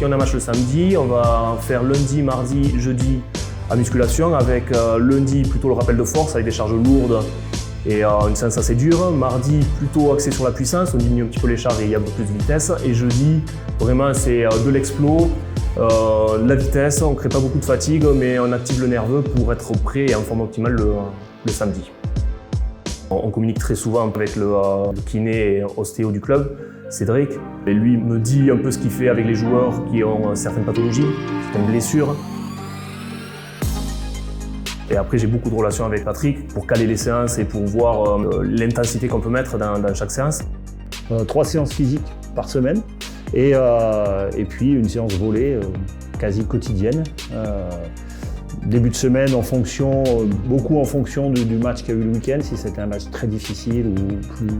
Si on a un match le samedi, on va faire lundi, mardi, jeudi à musculation avec lundi plutôt le rappel de force avec des charges lourdes et une séance assez dure. Mardi plutôt axé sur la puissance, on diminue un petit peu les charges et il y a un peu plus de vitesse. Et jeudi, vraiment c'est de l'explo, la vitesse, on ne crée pas beaucoup de fatigue mais on active le nerveux pour être prêt et en forme optimale le samedi. On communique très souvent avec le kiné et ostéo du club, Cédric. Et lui me dit un peu ce qu'il fait avec les joueurs qui ont certaines pathologies, certaines blessures. Et après, j'ai beaucoup de relations avec Patrick pour caler les séances et pour voir l'intensité qu'on peut mettre dans chaque séance. 3 séances physiques par semaine et puis une séance volée quasi quotidienne. Début de semaine, beaucoup en fonction du match qu'il y a eu le week-end, si c'était un match très difficile ou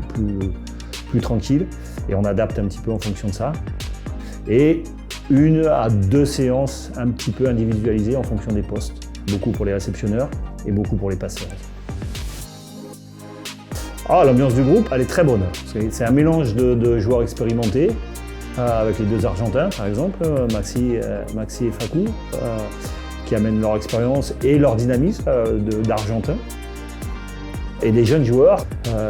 plus tranquille. Et on adapte un petit peu en fonction de ça. Et 1 à 2 séances un petit peu individualisées en fonction des postes. Beaucoup pour les réceptionneurs et beaucoup pour les passeurs. L'ambiance du groupe, elle est très bonne. C'est un mélange de joueurs expérimentés, avec les 2 Argentins par exemple, Maxi et Facu, qui amènent leur expérience et leur dynamisme d'Argentins. Et des jeunes joueurs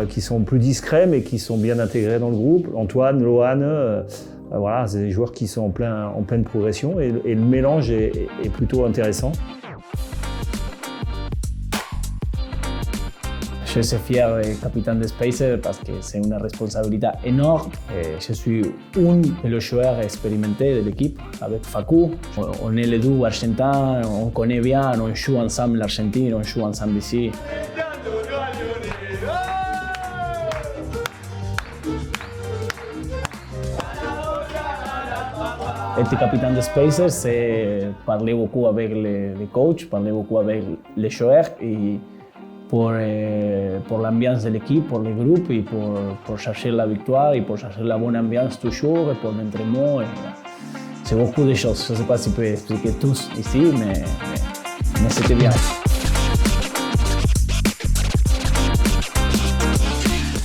qui sont plus discrets mais qui sont bien intégrés dans le groupe. Antoine, Lohan, voilà, c'est des joueurs qui sont en pleine progression et le mélange est plutôt intéressant. Je suis fier capitaine de Spacer parce que c'est une responsabilité énorme. Et je suis un des joueurs expérimentés de l'équipe avec Facu. On est les 2 argentins, on connaît bien, on joue ensemble l'Argentine, on joue ensemble ici. Être capitaine de Spacer, c'est parler beaucoup avec les coachs, parler beaucoup avec les joueurs et pour l'ambiance de l'équipe, pour le groupe et pour chercher la victoire et pour chercher la bonne ambiance toujours et pour l'entraînement. C'est beaucoup de choses. Je ne sais pas si je peux expliquer tous ici, mais c'était bien.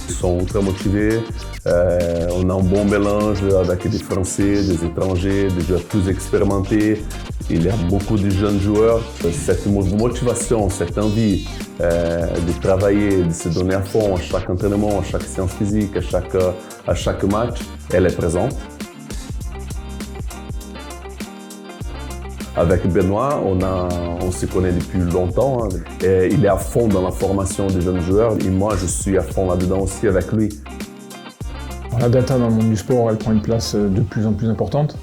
Ils sont très motivés. On a un bon mélange avec des Français, des étrangers, des joueurs plus expérimentés. Il y a beaucoup de jeunes joueurs. Cette motivation, cette envie de travailler, de se donner à fond à chaque entraînement, à chaque séance physique, à chaque match, elle est présente. Avec Benoît, on se connaît depuis longtemps. Et il est à fond dans la formation des jeunes joueurs et moi, je suis à fond là-dedans aussi avec lui. La data dans le monde du sport, elle prend une place de plus en plus importante.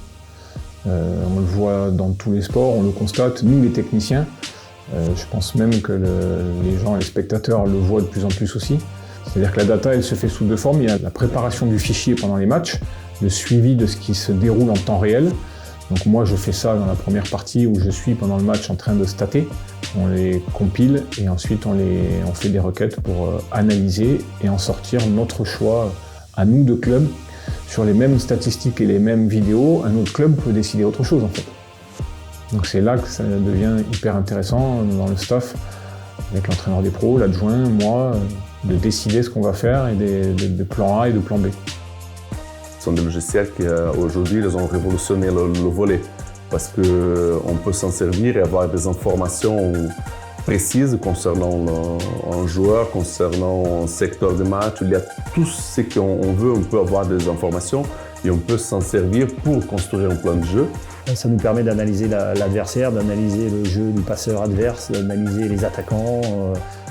On le voit dans tous les sports, on le constate, nous les techniciens. Je pense même que les gens, les spectateurs le voient de plus en plus aussi. C'est-à-dire que la data, elle se fait sous 2 formes. Il y a la préparation du fichier pendant les matchs, le suivi de ce qui se déroule en temps réel. Donc moi, je fais ça dans la première partie où je suis pendant le match en train de stater. On les compile et ensuite on fait des requêtes pour analyser et en sortir notre choix à nous de club. Sur les mêmes statistiques et les mêmes vidéos, un autre club peut décider autre chose en fait. Donc c'est là que ça devient hyper intéressant dans le staff, avec l'entraîneur des pros, l'adjoint, moi, de décider ce qu'on va faire et des plans A et de plan B. Ce sont des logiciels qui aujourd'hui ils ont révolutionné le volley parce qu'on peut s'en servir et avoir des informations précises concernant un joueur, concernant un secteur de match. Il y a tout ce qu'on veut, on peut avoir des informations et on peut s'en servir pour construire un plan de jeu. Ça nous permet d'analyser l'adversaire, d'analyser le jeu du passeur adverse, d'analyser les attaquants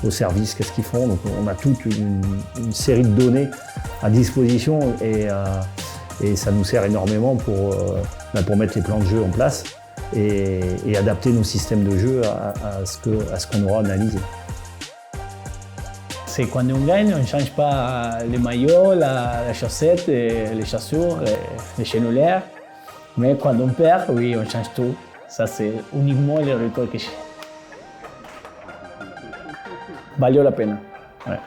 au service, qu'est-ce qu'ils font. Donc on a toute une série de données à disposition et ça nous sert énormément pour mettre les plans de jeu en place. Et adapter nos systèmes de jeu à ce qu'on aura analysé. C'est quand on gagne, on ne change pas les maillots, la chaussette, les chaussures, les chenolères. Mais quand on perd, oui, on change tout. Ça, c'est uniquement le record que j'ai. Valió la pena. Ouais.